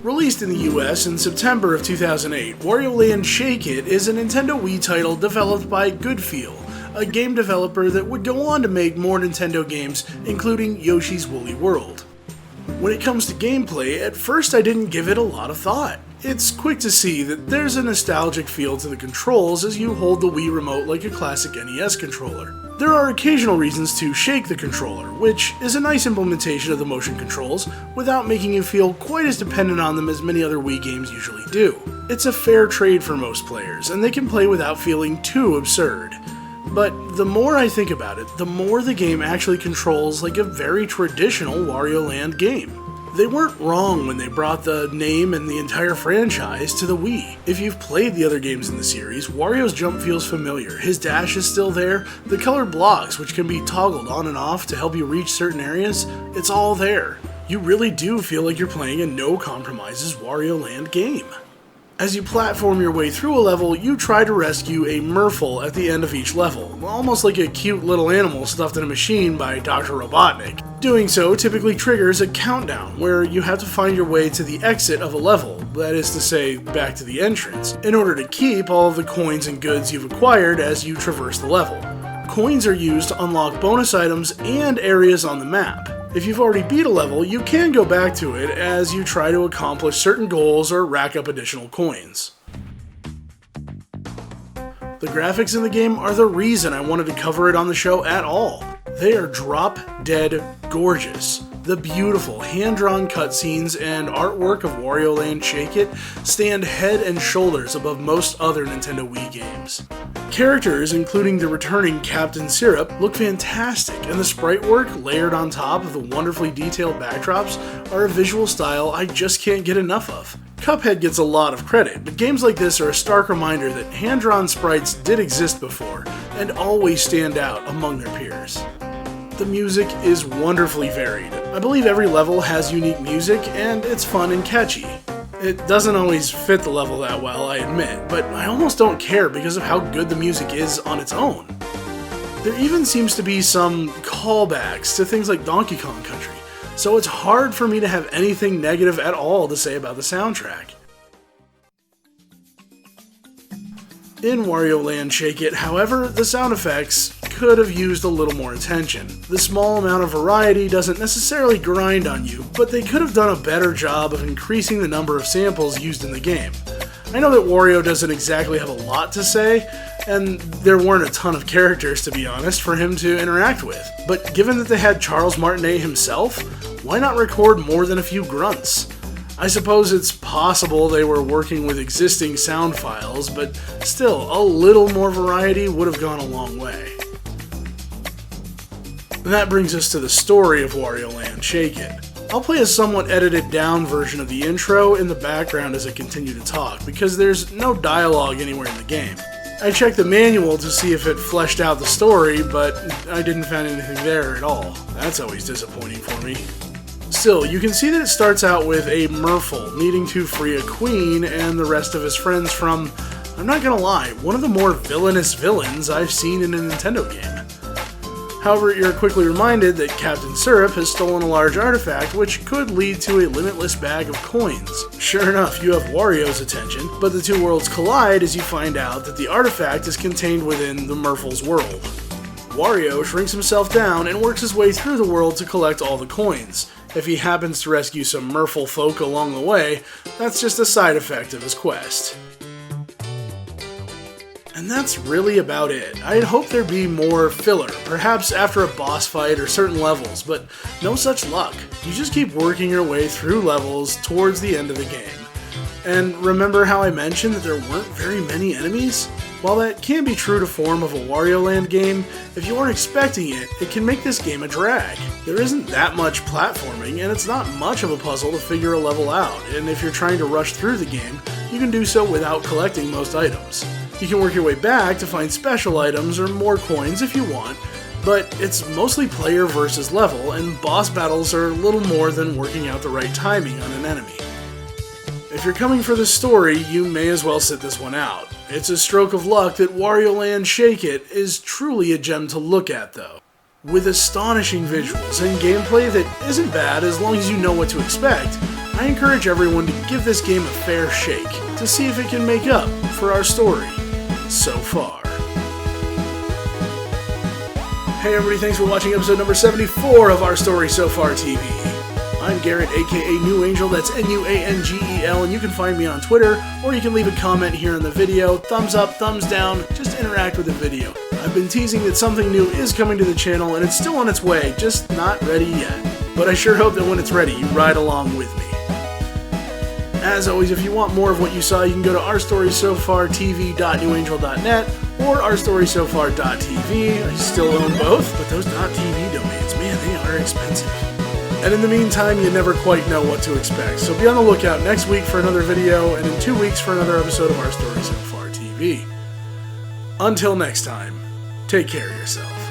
Released in the US in September of 2008, Wario Land Shake It is a Nintendo Wii title developed by Goodfeel, a game developer that would go on to make more Nintendo games, including Yoshi's Woolly World. When it comes to gameplay, at first I didn't give it a lot of thought. It's quick to see that there's a nostalgic feel to the controls as you hold the Wii remote like a classic NES controller. There are occasional reasons to shake the controller, which is a nice implementation of the motion controls without making you feel quite as dependent on them as many other Wii games usually do. It's a fair trade for most players, and they can play without feeling too absurd. But the more I think about it, the more the game actually controls like a very traditional Wario Land game. They weren't wrong when they brought the name and the entire franchise to the Wii. If you've played the other games in the series, Wario's jump feels familiar, his dash is still there, the colored blocks which can be toggled on and off to help you reach certain areas, it's all there. You really do feel like you're playing a no-compromises Wario Land game. As you platform your way through a level, you try to rescue a Murphle at the end of each level, almost like a cute little animal stuffed in a machine by Dr. Robotnik. Doing so typically triggers a countdown, where you have to find your way to the exit of a level, that is to say, back to the entrance, in order to keep all of the coins and goods you've acquired as you traverse the level. Coins are used to unlock bonus items and areas on the map. If you've already beat a level, you can go back to it as you try to accomplish certain goals or rack up additional coins. The graphics in the game are the reason I wanted to cover it on the show at all. They are drop-dead gorgeous. The beautiful hand-drawn cutscenes and artwork of Wario Land Shake It stand head and shoulders above most other Nintendo Wii games. Characters, including the returning Captain Syrup, look fantastic, and the sprite work layered on top of the wonderfully detailed backdrops are a visual style I just can't get enough of. Cuphead gets a lot of credit, but games like this are a stark reminder that hand-drawn sprites did exist before, and always stand out among their peers. The music is wonderfully varied. I believe every level has unique music, and it's fun and catchy. It doesn't always fit the level that well, I admit, but I almost don't care because of how good the music is on its own. There even seems to be some callbacks to things like Donkey Kong Country, so it's hard for me to have anything negative at all to say about the soundtrack. In Wario Land Shake It, however, the sound effects could have used a little more attention. The small amount of variety doesn't necessarily grind on you, but they could have done a better job of increasing the number of samples used in the game. I know that Wario doesn't exactly have a lot to say, and there weren't a ton of characters, to be honest, for him to interact with. But given that they had Charles Martinet himself, why not record more than a few grunts? I suppose it's possible they were working with existing sound files, but still, a little more variety would have gone a long way. And that brings us to the story of Wario Land Shake It. I'll play a somewhat edited down version of the intro in the background as I continue to talk, because there's no dialogue anywhere in the game. I checked the manual to see if it fleshed out the story, but I didn't find anything there at all. That's always disappointing for me. Still, you can see that it starts out with a Murphle needing to free a queen and the rest of his friends from, I'm not gonna lie, one of the more villainous villains I've seen in a Nintendo game. However, you're quickly reminded that Captain Syrup has stolen a large artifact which could lead to a limitless bag of coins. Sure enough, you have Wario's attention, but the two worlds collide as you find out that the artifact is contained within the Murphle's world. Wario shrinks himself down and works his way through the world to collect all the coins. If he happens to rescue some Murphle folk along the way, that's just a side effect of his quest. And that's really about it. I'd hoped there'd be more filler, perhaps after a boss fight or certain levels, but no such luck. You just keep working your way through levels towards the end of the game. And remember how I mentioned that there weren't very many enemies? While that can be true to form of a Wario Land game, if you aren't expecting it, it can make this game a drag. There isn't that much platforming, and it's not much of a puzzle to figure a level out, and if you're trying to rush through the game, you can do so without collecting most items. You can work your way back to find special items or more coins if you want, but it's mostly player versus level, and boss battles are little more than working out the right timing on an enemy. If you're coming for the story, you may as well sit this one out. It's a stroke of luck that Wario Land Shake It is truly a gem to look at though. With astonishing visuals and gameplay that isn't bad as long as you know what to expect, I encourage everyone to give this game a fair shake to see if it can make up for our story so far. Hey everybody, thanks for watching episode number 74 of Our Story So Far TV. I'm Garrett, aka New Angel, that's Nuangel, and you can find me on Twitter, or you can leave a comment here on the video, thumbs up, thumbs down, just interact with the video. I've been teasing that something new is coming to the channel, and it's still on its way, just not ready yet. But I sure hope that when it's ready, you ride along with me. As always, if you want more of what you saw, you can go to ourstorysofar.tv.newangel.net or ourstorysofar.tv. I still own both, but those .tv domains, man, they are expensive. And in the meantime, you never quite know what to expect, so be on the lookout next week for another video, and in 2 weeks for another episode of Our Story So Far TV. Until next time, take care of yourself.